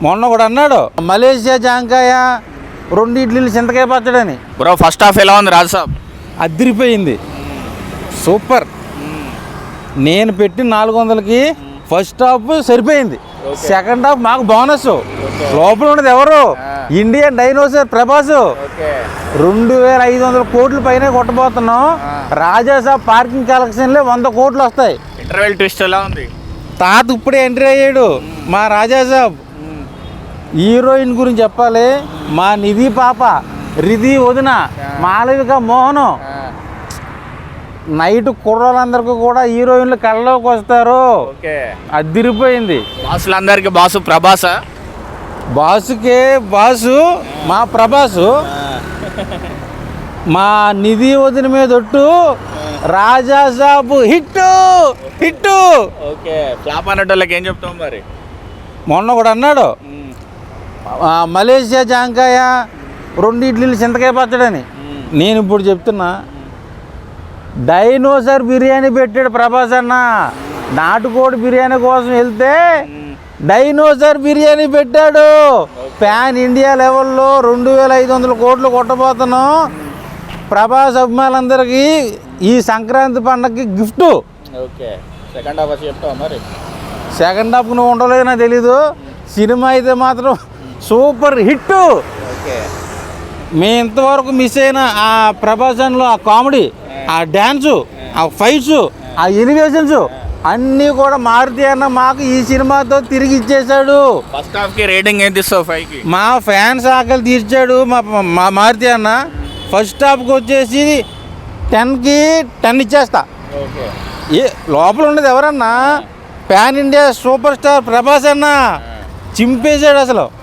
మొన్న కూడా అన్నాడు మలేషియా జాంకాయ 2 ఇడ్లీలు చింతకాయ పచ్చడని. బ్రో ఫస్ట్ హాఫ్ ఎలా ఉంది రాజసాబ్? అదిరిపోయింది, సూపర్. నేను పెట్టిన 400కి ఫస్ట్ హాఫ్ సరిపోయింది, సెకండ్ హాఫ్ మాకు బోనస్. లోపల ఉన్నది ఎవరు? Indian dinosaur Prabhas. 2500 కోట్ల పైన కొట్టబోతున్నాం. రాజాసాబ్ పార్కింగ్ కలెక్షన్లే 100 కోట్లు వస్తాయి. ఇంటర్వెల్ ట్విస్ట్ ఎలా ఉంది? తాత ఇప్పుడే ఎంట్రీ అయ్యాడు మా రాజాసాబ్. హీరోయిన్ గురించి చెప్పాలి, మా నిధి పాప, రిధి వదిన, మాలవిక మోహనం. నైట్ కుర్రోళ్ళందరికీ కూడా హీరోయిన్లు కళ్ళలోకి వస్తారు. అదిరిపోయింది. బాసులందరికీ బాసు ప్రభాసా? బాసుకే బాసు మా ప్రభాసు. మా నిధి వదిన మీద ఒట్టు, Rajasaab hit hit. Okay, flop అన్నట్టు ఏం చెప్తాం మరి? మొన్న కూడా అన్నాడు మలేషియా జాంకాయ 2 ఇడ్లీలు చింతకాయ పచ్చడని. నేను ఇప్పుడు చెప్తున్నా, డైనోసార్ బిర్యానీ పెట్టాడు ప్రభాస్ అన్న. నాటుకోడి బిర్యానీ కోసం వెళ్తే డైనోసార్ బిర్యానీ పెట్టాడు. పాన్ ఇండియా లెవెల్లో 2500 కోట్లు కొట్టబోతున్నాం. ప్రభాస్ అభిమానులందరికీ ఈ సంక్రాంతి పండగకి గిఫ్ట్. ఓకే, సెకండ్ హాఫ్ చెప్తావా మరి? సెకండ్ హాఫ్ నువ్వు ఉండలేదు నాకు తెలీదు. సినిమా అయితే మాత్రం సూపర్ హిట్. మేము ఇంతవరకు మిస్ అయిన ఆ ప్రభాసంలో ఆ కామెడీ, ఆ డ్యాన్సు, ఆ ఫైట్స్, ఆ ఎలివేషన్స్ అన్నీ కూడా మారుతి అన్న మాకు ఈ సినిమాతో తిరిగి ఇచ్చేశాడు. ఫస్ట్ హాఫ్కి రేటింగ్ ఏంటి ఇస్తావు? 5కి. మా ఫ్యాన్స్ ఆకలి తీర్చాడు మా మారుతి అన్న. ఫస్ట్ హాఫ్కి వచ్చేసి 10కి 10 ఇచ్చేస్తా. ఏ లోపల ఉండేది ఎవరన్నా? Pan India super star Prabhas అన్న చింపేశాడు అసలు.